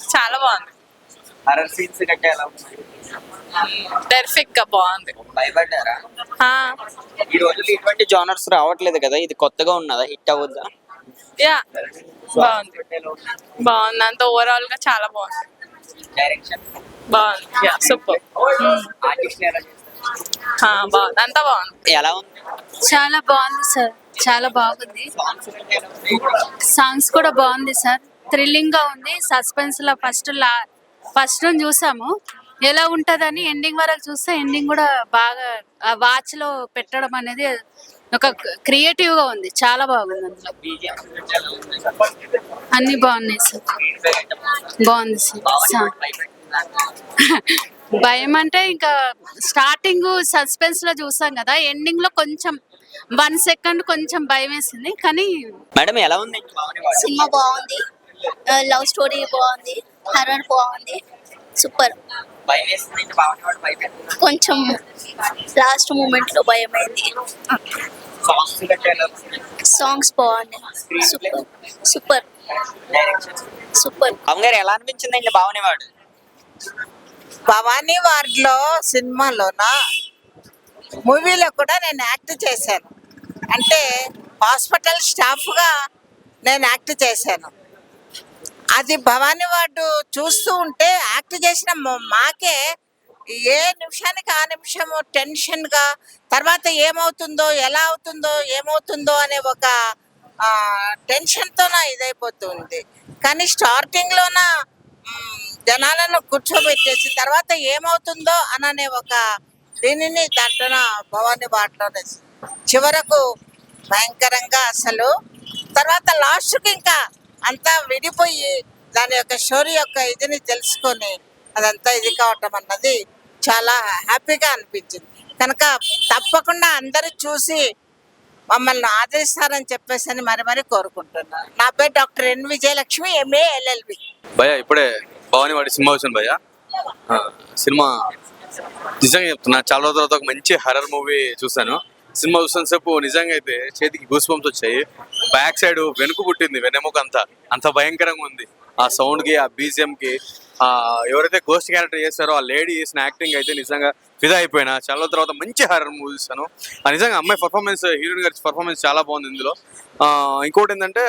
చాలా బాగుంది. Horror scenes గట్రా ఎలా ఉన్నాయి? టెరిఫిక్ గా బాగుంది. భయపడ్డారా? ఆ, ఈ రోజుల్లో ఇటువంటి జానర్స్ రావట్లేదు కదా, ఇది కొత్తగా ఉన్నదా, హిట్ అవ్వద్దా? యా బాగుంది. బాగుంది, అంత ఓవరాల్ గా చాలా బాగుంది. డైరెక్షన్, బాగుంది, యా సూపర్. ఆర్టిస్ట్ ఎలా చేస్తారు? బాగుంది, అంతా బాగుంది. ఎలా ఉంది? చాలా బాగుంది సార్, చాలా బాగుంది. సాంగ్స్ గట్రా ఎలా ఉన్నాయి? సాంగ్స్ కూడా బాగుంది సార్, థ్రిల్లింగ్ గా ఉంది. సస్పెన్స్ లో ఫస్ట్ చూసాము ఎలా ఉంటదని, ఎండింగ్ వరకు చూస్తే ఎండింగ్ కూడా బాగా ఆ వాచ్ లో పెట్టడం అనేది ఒక క్రియేటివ్ గా ఉంది. చాలా బాగుంది. అందులో BGM గట్రా ఎలా ఉంది? అన్ని బాగున్నాయి సార్. స్క్రీన్ ప్లే గట్రా బాగుంది సార్. బాగుంది. భయపెట్టిందా? భయం అంటే ఇంకా స్టార్టింగ్ సస్పెన్స్ లో చూసాం కదా, ఎండింగ్ లో కొంచెం 1 సెకండ్ కొంచెం భయం వేసింది. కానీ మేడం ఎలా ఉంది భావని వాడు? సినిమా బాగుంది, లవ్ స్టోరీ బాగుంది, హర్రర్ బాగుంది, సూపర్. భయం వేస్తుంది భావని వాడు భయపెట్టిందా? కొంచెం లాస్ట్ మూమెంట్ లో భయం అయింది. సాంగ్స్ గట్రా ఎలా ఉన్నాయి? సాంగ్స్ బాగున్నాయి, super super direction, super. Pawan గారు ఎలా అనిపించిందండి భావని వాడు? భవానీ వార్డ్లో సినిమాలోన మూవీలో కూడా నేను యాక్ట్ చేశాను. అంటే హాస్పిటల్ స్టాఫ్గా నేను యాక్ట్ చేశాను. అది భవానీ వార్డు చూస్తూ ఉంటే యాక్ట్ చేసిన మాకే ఏ నిమిషానికి ఆ నిమిషము టెన్షన్గా, తర్వాత ఏమవుతుందో, ఎలా అవుతుందో, ఏమవుతుందో అనే ఒక టెన్షన్తో ఇదైపోతుంది. కానీ స్టార్టింగ్లోన జనాలను కూర్చోబెట్టేసి తర్వాత ఏమవుతుందో అననే ఒక దీనిని దాంట్లో భవానీ వాటిలోనే చివరకు భయంకరంగా అసలు, తర్వాత లాస్ట్కి ఇంకా అంతా విడిపోయి దాని యొక్క స్టోరీ యొక్క ఇదిని తెలుసుకొని అదంతా ఇది కావటం అన్నది చాలా హ్యాపీగా అనిపించింది. కనుక తప్పకుండా అందరూ చూసి మమ్మల్ని ఆదరిస్తారని చెప్పేసి అని మరి కోరుకుంటున్నాను. నా పేరు doctor N Vijayalakshmi, MA LLB. భయ్యా ఇప్పుడే భవానీ వాడి సినిమా వచ్చింది భయ్యా. సినిమా నిజంగా చెప్తున్నా, చాలా రోజుల తర్వాత ఒక మంచి హర్రర్ మూవీ చూశాను. సినిమా చూసిన సేపు నిజంగా అయితే చేతికి గూస్ బంప్స్ వచ్చాయి. బ్యాక్ సైడ్ వెనుక పుట్టింది, వెన్నెముక అంత భయంకరంగా ఉంది. ఆ సౌండ్ కి, ఆ BGM కి, ఎవరైతే గోస్ట్ క్యారెక్టర్ చేస్తారో ఆ లేడీ చేసిన యాక్టింగ్ అయితే నిజంగా ఫిదా అయిపోయినా. చాలా రోజుల తర్వాత మంచి హర్రర్ మూవీ చూసాను. నిజంగా అమ్మాయి పర్ఫార్మెన్స్, హీరోయిన్ గారి పర్ఫార్మెన్స్ చాలా బాగుంది ఇందులో. ఇంకోటి ఏంటంటే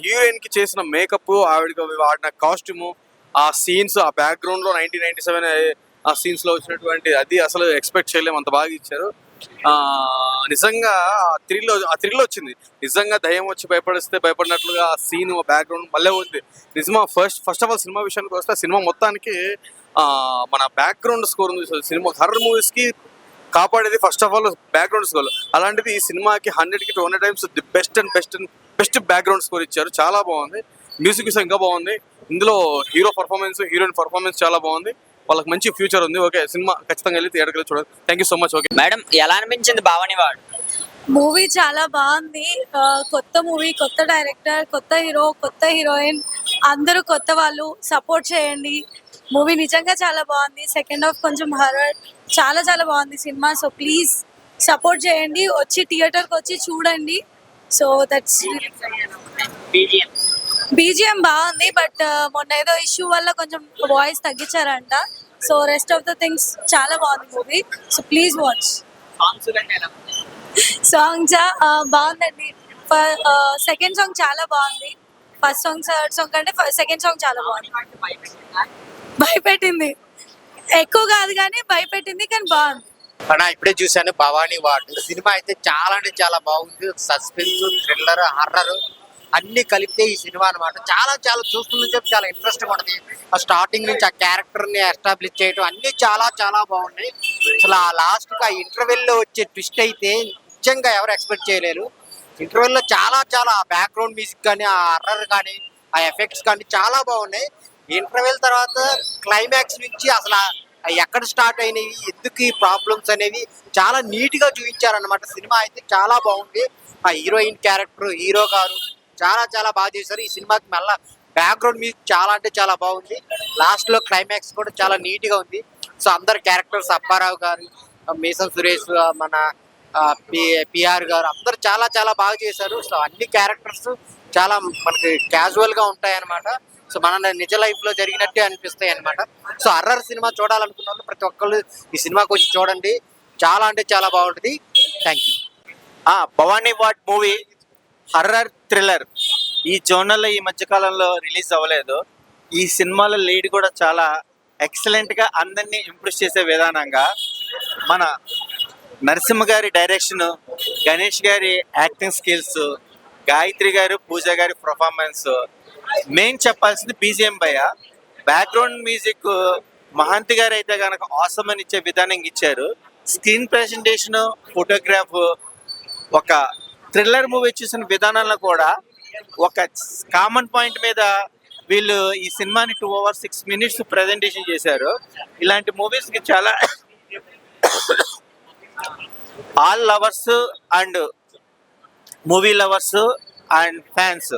హీరోయిన్ కి చేసిన మేకప్, ఆవిడకి వాడిన కాస్ట్యూమ్, ఆ సీన్స్, ఆ బ్యాక్గ్రౌండ్ లో 1997 ఆ సీన్స్ లో వచ్చినటువంటి అది అసలు ఎక్స్పెక్ట్ చేయలేము, అంత బాగా ఇచ్చారు. నిజంగా ఆ థ్రిల్ వచ్చింది. నిజంగా దయ్యం వచ్చి భయపడిస్తే భయపడినట్లుగా ఆ సీన్, బ్యాక్గ్రౌండ్ భలే ఉంది. నిజమా ఫస్ట్ ఆఫ్ ఆల్ సినిమా విషయానికి వస్తే సినిమా మొత్తానికి మన బ్యాక్గ్రౌండ్ స్కోర్ ఉంది. సినిమా హర్రర్ మూవీస్ కి కాపాడేది first of all background score. అలాంటిది ఈ సినిమాకి 100కి 200 times the best background score ఇచ్చారు. చాలా బాగుంది. మ్యూజిక్ ఇంకా బాగుంది. ఇందులో హీరో పర్ఫార్మెన్స్, హీరోయిన్ పర్ఫార్మెన్స్ చాలా బాగుంది. వాళ్ళకి మంచి ఫ్యూచర్ ఉంది. ఓకే, సినిమా ఖచ్చితంగా వెళ్ళి థియేటర్కి వెళ్ళి చూడాలి. Thank you so much. Okay madam ఎలా అనిపించింది భావని వాడు? మూవీ చాలా బాగుంది. కొత్త మూవీ, కొత్త డైరెక్టర్, కొత్త హీరో, కొత్త హీరోయిన్, అందరూ కొత్త వాళ్ళు. సపోర్ట్ చేయండి. మూవీ నిజంగా చాలా బాగుంది. సెకండ్ హాఫ్ కొంచెం హర్రర్, చాలా చాలా బాగుంది సినిమా. సో ప్లీజ్ సపోర్ట్ చేయండి, వచ్చి థియేటర్కి వచ్చి చూడండి. సో దట్స్ BGM బాగుంది, బట్ మొన్న ఏదో ఇష్యూ వల్ల కొంచెం వాయిస్ తగ్గించారంట. So rest of the things చాలా బాగుంది movie. So please watch. Songs గట్రా ఎలా ఉన్నాయి? సాంగ్స్ బాగుందండి. సెకండ్ సాంగ్ చాలా బాగుంది. ఫస్ట్ సాంగ్, థర్డ్ సాంగ్ కంటే సెకండ్ సాంగ్ చాలా బాగుంది. భయపెట్టింది, ఎక్కువ కాదు కానీ భయపెట్టింది, కానీ బాగుంది. అన్నా ఇప్పుడే చూశాను భవానీ వార్డ్ సినిమా. అయితే చాలా అంటే చాలా బాగుంది. సస్పెన్స్, థ్రిల్లర్, హర్రర్ అన్ని కలిపితే ఈ సినిమా అనమాట. చాలా చాలా చూస్తున్న చెప్పి చాలా ఇంట్రెస్ట్ ఉంటుంది. ఆ స్టార్టింగ్ నుంచి ఆ క్యారెక్టర్ ని ఎస్టాబ్లిష్ చేయడం అన్ని చాలా చాలా బాగున్నాయి. అసలు ఆ లాస్ట్ కి ఆ ఇంటర్వెల్ లో వచ్చే ట్విస్ట్ అయితే నిజంగా ఎవరు ఎక్స్పెక్ట్ చేయలేరు. ఇంటర్వెల్ లో చాలా చాలా బ్యాక్గ్రౌండ్ మ్యూజిక్ కానీ, ఆ హర్రర్ కానీ, ఆ ఎఫెక్ట్స్ కానీ చాలా బాగున్నాయి. ఇంటర్వెల్ తర్వాత క్లైమాక్స్ నుంచి అసలు ఎక్కడ స్టార్ట్ అయినవి, ఎందుకు ఈ ప్రాబ్లమ్స్ అనేవి చాలా నీట్ గా చూపించారనమాట. సినిమా అయితే చాలా బాగుంది. ఆ హీరోయిన్ క్యారెక్టర్, హీరో గారు చాలా చాలా బాగా చేశారు. ఈ సినిమాకి మళ్ళీ బ్యాక్గ్రౌండ్ మ్యూజిక్ చాలా అంటే చాలా బాగుంది. లాస్ట్ లో క్లైమాక్స్ కూడా చాలా నీట్ గా ఉంది. సో అందరు క్యారెక్టర్స్, అప్పారావు గారు, మీసం సురేష్, మన PR గారు అందరు చాలా చాలా బాగా చేశారు. సో అన్ని క్యారెక్టర్స్ చాలా మనకి క్యాజువల్ గా ఉంటాయి అనమాట. సో మన నిజ లైఫ్ లో జరిగినట్టే అనిపిస్తాయి అన్నమాట. సో హర్రర్ సినిమా చూడాలనుకున్న వాళ్ళు ప్రతి ఒక్కళ్ళు ఈ సినిమాకి వచ్చి చూడండి, చాలా అంటే చాలా బాగుంటుంది. Thank you. Bhavani what movie horror thriller ఈ జోనర్లో ఈ మధ్య కాలంలో రిలీజ్ అవ్వలేదు. ఈ సినిమాలో లీడ్ కూడా చాలా ఎక్సలెంట్ గా అందరినీ ఇంప్రెస్ చేసే విధానంగా మన నరసింహ గారి డైరెక్షన్, గణేష్ గారి యాక్టింగ్ స్కిల్స్, గాయత్రి గారు, పూజ గారి పర్ఫార్మెన్స్, మెయిన్ చెప్పాల్సింది బీజిఎం భయ్య. బ్యాక్గ్రౌండ్ మ్యూజిక్ మహాంతి గారు అయితే కనుక ఆసమ్ అని ఇచ్చే విధానం ఇచ్చారు. స్క్రీన్ ప్రెజెంటేషన్, ఫోటోగ్రాఫ్, ఒక థ్రిల్లర్ మూవీ చూసిన విధానంలో కూడా ఒక కామన్ పాయింట్ మీద వీళ్ళు ఈ సినిమాని 2 hours 6 minutes ప్రజెంటేషన్ చేశారు. ఇలాంటి మూవీస్కి చాలా all lovers and movie lovers and fans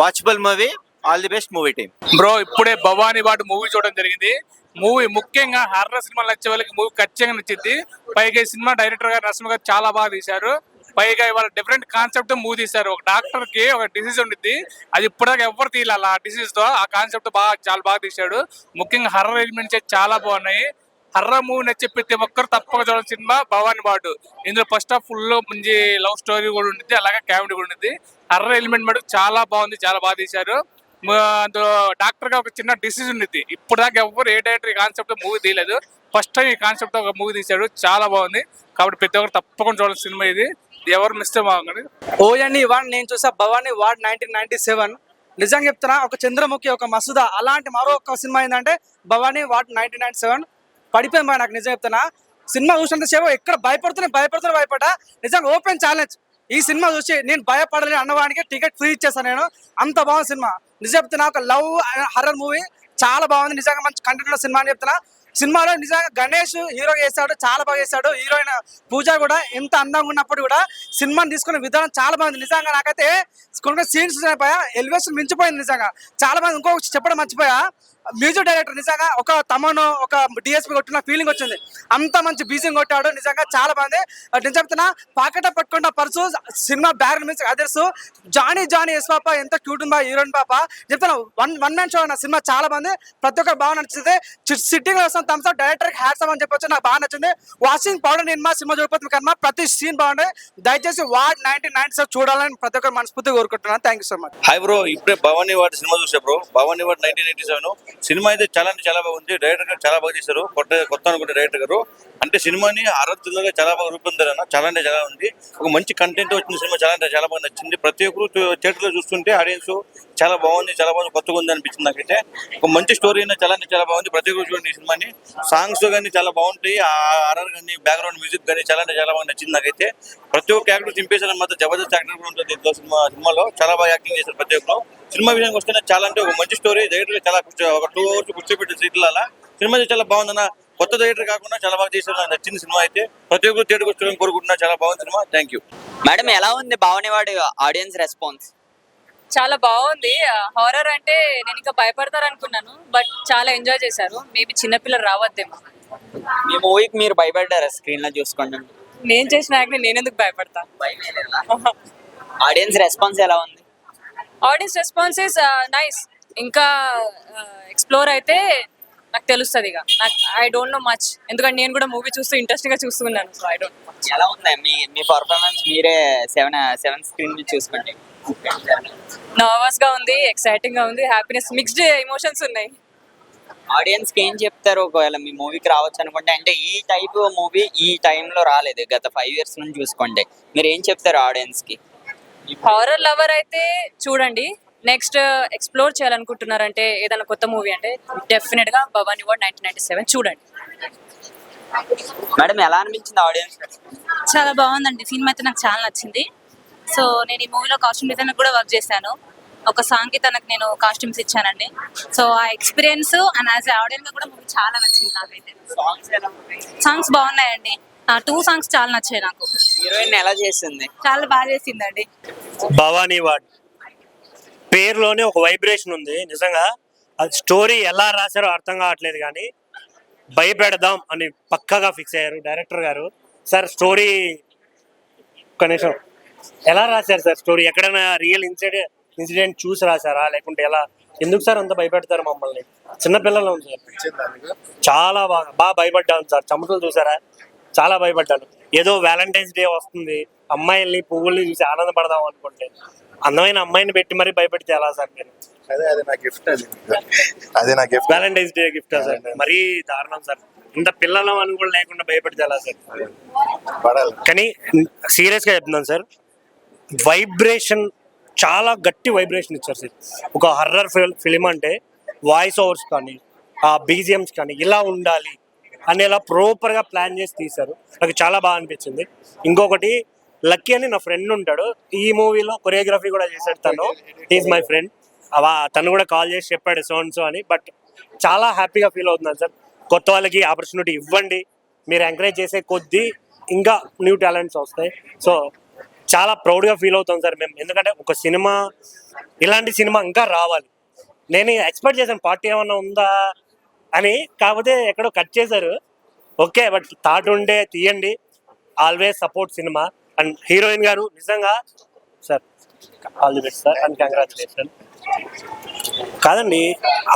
watchable movie. All the best movie team. Bro ఇప్పుడే భవానీ వాటి మూవీ చూడడం జరిగింది. మూవీ ముఖ్యంగా హర్రర్ సినిమాలు నచ్చే వాళ్ళకి మూవీ ఖచ్చితంగా నచ్చింది. పైగా ఈ సినిమా డైరెక్టర్ గారు నరసింహ గారు చాలా బాగా తీశారు. పైగా ఇవాళ డిఫరెంట్ కాన్సెప్ట్ మూవీ తీశారు. ఒక డాక్టర్ కి ఒక డిసీజ్ ఉండిద్ది, అది ఇప్పటిదాకా ఎవరు తీయాలి ఆ డిసీజ్ తో. ఆ కాన్సెప్ట్ చాలా బాగా తీశాడు. ముఖ్యంగా హర్రర్ ఎలిమెంట్స్ చాలా బాగున్నాయి. హర్రర్ మూవీ నచ్చే ప్రతి ఒక్కరు తప్పక చూడాల్సిన సినిమా భవానీ వాడు. ఇందులో ఫస్ట్ హాఫ్ ఫుల్ మంచి లవ్ స్టోరీ కూడా ఉండిద్ది, అలాగే కామెడీ కూడా ఉండిద్ది. హర్రర్ ఎలిమెంట్ మటుకు చాలా బాగుంది, చాలా బాగా తీశారు. అందులో డాక్టర్ గా ఒక చిన్న డిసీజ్ ఉండిద్ది, ఇప్పటిదాకా ఎవరు ఏ డైరెక్టర్ ఈ కాన్సెప్ట్ మూవీ తీయలేదు. ఫస్ట్ టైం ఈ కాన్సెప్ట్ ఒక మూవీ తీశాడు, చాలా బాగుంది. కాబట్టి ప్రతి ఒక్కరు తప్పకుండా చూడాల్సిన సినిమా ఇది, ఎవరు మిస్ బాగుంది. ఓఎన్ఈ 1 నేను చూసా. భవానీ వార్డ్ 1997. నిజంగా చెప్తున్నా, ఒక చంద్రముఖి, ఒక మసూదా అలాంటి మరో ఒక సినిమా ఏంటంటే భవానీ వార్డ్ 1997. పడిపోయింది నాకు నిజంగా చెప్తున్నా. సినిమా చూసినంత సేపు ఎక్కడ భయపడ్డా. నిజంగా ఓపెన్ ఛాలెంజ్, ఈ సినిమా చూసి నేను భయపడలేని అన్నవానికి టికెట్ ఫ్రీ ఇచ్చేస్తాను నేను. అంత బాగుంది సినిమా. నిజం చెప్తున్నా, ఒక లవ్ హర్రర్ మూవీ చాలా బాగుంది. నిజంగా మంచి కంటెంట్ ఉన్న సినిమా అని చెప్తున్నా. సినిమాలో నిజంగా గణేష్ హీరో చేశాడు, చాలా బాగా చేశాడు. హీరోయిన్ పూజ కూడా ఎంత అందంగా ఉన్నప్పుడు కూడా సినిమాని తీసుకునే విధానం చాలా బాగుంది. నిజంగా నాకైతే కొన్ని సీన్స్ ఎలివేషన్ మించిపోయింది. నిజంగా చాలా బాగుంది. ఇంకొక చెప్పడం మర్చిపోయా, మ్యూజిక్ డైరెక్టర్ నిజంగా ఒక తమను ఒక డిఎస్పీ కొట్టిన ఫీలింగ్ వచ్చింది. అంత మంచి బీజింగ్ కొట్టాడు, నిజంగా చాలా బాగుంది. నేను చెప్తున్నా, పాకెట్ పట్టుకుంటా purse cinema bag music others. Johnny ఎస్ పాప ఎంత క్యూట్ ఉందా హీరోయిన్ పాప. చెప్తున్నా, వన్ మ్యాన్ షో అన్న సినిమా చాలా బాగుంది. ప్రతి ఒక్కరు బాగా నచ్చింది. సిట్టింగ్ వస్తాం థమ్స్ అప్ డైరెక్టర్ హ్యాట్స్ అని చెప్పొచ్చు, నాకు బాగా నచ్చింది. వాషింగ్ పౌడర్ నిర్మా సినిమా చూడకపోతే కన్నా ప్రతి సీన్ బాగుంది. దయచేసి వార్డ్ 1997 చూడాలని ప్రతి ఒక్కరు మనస్ఫూర్తిగా కోరుకుంటున్నాను. Thank you so much. Hi bro, ఇప్పుడే భవానీ వార్డ్ సినిమా చూసా బ్రో. భవానీ వార్డ్ 1987 సినిమా అయితే చాలా అంటే చాలా బాగుంది. డైరెక్టర్ గారు చాలా బాగా చేశారు. కొత్త అనుకుంటే డైరెక్టర్ గారు అంటే సినిమాని ఆరాధనగా చాలా బాగా రూపొందారన్న. చాలా అంటే చాలా ఉంది. ఒక మంచి కంటెంట్ వచ్చిన సినిమా చాలా అంటే చాలా బాగా నచ్చింది. ప్రతి ఒక్కరు థియేటర్ లో చూస్తుంటే ఆడియన్స్ చాలా బాగుంది, కొత్తగా ఉంది అనిపించింది నాకైతే. ఒక మంచి స్టోరీ అయినా చాలా అంటే చాలా బాగుంది. ప్రతి ఒక్కరు చూడండి ఈ సినిమాని. సాంగ్స్ కానీ చాలా బాగుంటాయి, ఆర్ఆర్ కానీ బ్యాక్గ్రౌండ్ మ్యూజిక్ కానీ చాలా అంటే చాలా బాగా నచ్చింది నాకైతే. ప్రతి ఒక్క యాక్టర్ చింపేసిన మాత్రం జబర్దస్త్ యాక్టర్ కూడా ఉంటుంది సినిమాలో. చాలా బాగా యాక్టింగ్ చేశారు ప్రతి ఒక్కరు. సినిమా విషయానికి వస్తేనే చాలా అంటే ఒక మంచి స్టోరీ. డైరెక్టర్ చాలా ఒక 2 hours కూర్చోబెట్టే సీట్ల సినిమా చాలా బాగుందన్న. కొత్త డైరెక్టర్ కాకుండా చాలా బాగా చేశారు. నాకు నచ్చింది సినిమా అయితే. ప్రతి ఒక్కరు థియేటర్కి వచ్చి కోరుకుంటున్నా. చాలా బాగుంది సినిమా. Thank you. మేడం, ఎలా ఉంది భవానీ వాడి ఆడియన్స్ రెస్పాన్స్? చాలా బాగుంది. హారర్ అంటే నేను ఇంకా భయపడతారు అనుకున్నాను, బట్ చాలా ఎంజాయ్ చేశారు. మేబీ చిన్నపిల్లలు రావద్దేమో. మీ మూవీకి మీరు భయపడ్డారా స్క్రీన్ లో చూసుకోండి? నేను చేసిన యాక్ట్ నేను ఎందుకు భయపడతా. ఆడియన్స్ రెస్పాన్స్ ఎలా ఉంది? Audience response is nice. ఇంకా ఎక్స్ప్లోర్ అయితే నాకు తెలుస్తుంది. ఇక నాకు ఐ డోంట్ నో మచ్, ఎందుకంటే నేను కూడా మూవీ చూస్తూ ఇంట్రెస్టింగ్ గా చూస్తున్నాను. So I don't know. ఎలా ఉంది మీ పర్ఫార్మెన్స్? మీరే 7 స్క్రీన్ చూసుకోండి. నర్వస్ గా ఉంది, ఎక్సైటింగ్ గా ఉంది, హ్యాపీనెస్, మిక్స్డ్ ఎమోషన్స్ ఉన్నాయి. ఆడియన్స్ కి ఏం చెప్తారు ఒకవేళ మీ మూవీకి రావచ్చు అనుకుంటే? అంటే ఈ టైప్ మూవీ ఈ టైంలో రాలేదు, గత 5 years నుంచి చూసుకోండి. మీరు ఏం చెప్తారు ఆడియన్స్ కి? హారర్ లవర్ అయితే చూడండి. నెక్స్ట్ ఎక్స్ప్లోర్ చేయాలనుకుంటున్నారంటే ఏదైనా కొత్త మూవీ అంటే డెఫినెట్ గా భవానీ వార్డ్ 1997 చూడండి. మేడం, ఎలా అనిపించింది ఆడియన్స్? చాలా బాగుందండి. సినిమా అయితే నాకు చాలా నచ్చింది. సో నేను ఈ మూవీలో కాస్ట్యూమ్ డిజైనర్ కూడా వర్క్ చేశాను. ఒక సాంగ్ కి తనకు నేను కాస్ట్యూమ్స్ ఇచ్చానండి. సో ఆ ఎక్స్పీరియన్స్ అండ్ యాజ్ ఆడియన్స్ గా కూడా మూవీ చాలా నచ్చింది నాకైతే. సాంగ్స్ బాగున్నాయండి. 2 songs చాలా నచ్చాయి నాకు. హీరోయిన్ ఎలా చేసింది? చాలా బాగా చేసిందండి. భవానీ వార్డ్ పేరులోనే ఒక వైబ్రేషన్ ఉంది. నిజంగా అది స్టోరీ ఎలా రాశారో అర్థం కావట్లేదు, కానీ భయపెడదాం అని పక్కాగా ఫిక్స్ అయ్యారు డైరెక్టర్ గారు. సార్ స్టోరీ కనీసం ఎలా రాశారు సార్? స్టోరీ ఎక్కడైనా రియల్ ఇన్సిడెంట్ చూసి రాశారా, లేకుంటే ఎలా ఎందుకు సార్ అంత భయపెడతారు మమ్మల్ని? చిన్నపిల్లలు సార్, చాలా బాగా భయపడ్డాను సార్. చెమటలు చూసారా, చాలా భయపడ్డాను. ఏదో వ్యాలంటైన్స్ డే వస్తుంది, అమ్మాయిల్ని పువ్వుల్ని చూసి ఆనందపడదాం అనుకుంటే అందమైన అమ్మాయిని పెట్టి మరీ భయపెడితే ఎలా సార్ మీరు? వ్యాలంటైన్స్ డే గిఫ్ట్ సార్, మరీ దారుణం సార్. ఇంత పిల్లలు అని కూడా లేకుండా భయపెడితే ఎలా సార్? కానీ సీరియస్ గా చెప్తున్నాను సార్, వైబ్రేషన్ చాలా గట్టి వైబ్రేషన్ ఇచ్చారు సార్. ఒక హర్రర్ ఫిలిం అంటే వాయిస్ ఓవర్స్ కానీ ఆ బీజిఎమ్స్ కానీ ఇలా ఉండాలి అనేలా ప్రాపర్ గా ప్లాన్ చేసి తీశారు. నాకు చాలా బాగా అనిపించింది. ఇంకొకటి, లక్కీ అని నా ఫ్రెండ్ ఉంటాడు, ఈ మూవీలో కొరియోగ్రఫీ కూడా చేశాడు. తను ఈజ్ మై ఫ్రెండ్. తను కూడా కాల్ చేసి చెప్పాడు సో అని. బట్ చాలా హ్యాపీగా ఫీల్ అవుతున్నాను సార్. కొత్త వాళ్ళకి ఆపర్చునిటీ ఇవ్వండి, మీరు ఎంకరేజ్ చేసే కొద్దీ ఇంకా న్యూ టాలెంట్స్ వస్తాయి. సో చాలా ప్రౌడ్గా ఫీల్ అవుతాం సార్ మేము. ఎందుకంటే ఒక సినిమా, ఇలాంటి సినిమా ఇంకా రావాలి. నేను ఎక్స్పెక్ట్ చేశాను పార్టీ ఏమన్నా ఉందా అని, కాకపోతే ఎక్కడో కట్ చేశారు. ఓకే, బట్ థాట్ ఉండే తీయండి. Always support cinema. And heroine గారు నిజంగా sir all the best sir and congratulation. కాదండి,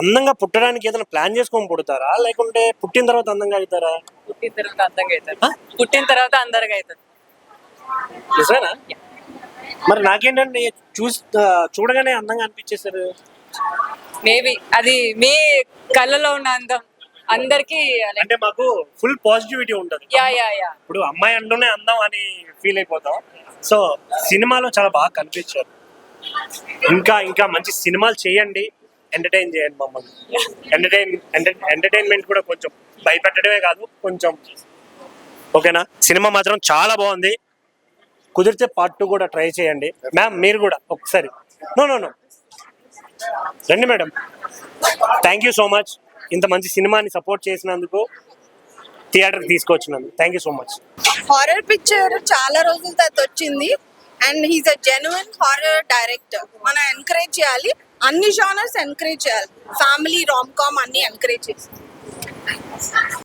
అందంగా పుట్టడానికి ఏదైనా ప్లాన్ చేసుకొని పుడతారా, లేకుంటే పుట్టిన తర్వాత అందంగా అవుతారా? పుట్టిన తర్వాత అందంగా అవుతారు, పుట్టిన తర్వాత అందరిగా అవుతారు. నిజమేనా? మరి నాకేంటంటే చూడగానే అందంగా అనిపించేశారు. మేబీ అది మీ కళ్ళలో ఉన్న అందం అందరికి. అంటే మాకు ఫుల్ పాజిటివిటీ ఉంటుంది. యా యా యా ఇప్పుడు అమ్మాయి అంటూనే అందం అని ఫీల్ అయిపోతాం. సో సినిమాలో చాలా బాగా కనిపించారు. ఇంకా ఇంకా మంచి సినిమాలు చేయండి, ఎంటర్టైన్ చేయండి మమ్మల్ని. ఎంటర్టైన్మెంట్ కూడా కొంచెం భయపెట్టడమే కాదు, కొంచెం ఓకేనా? సినిమా మాత్రం చాలా బాగుంది. కుదిరితే పార్ట్ 2 కూడా ట్రై చేయండి. మ్యామ్ మీరు కూడా ఒకసారి నో రండి madam. Thank you so much, ఇంత మంచి సినిమాని సపోర్ట్ చేసినందుకు, థియేటర్కి తీసుకొచ్చినందుకు thank you so much. Horror picture చాలా రోజుల తర్వాత వచ్చింది and he's a genuine horror director. మనం ఎంకరేజ్ చేయాలి, అన్ని జానర్స్ ఎంకరేజ్ చేయాలి. ఫ్యామిలీ, రామ్ కామ్ అన్ని ఎంకరేజ్ చేయాలి.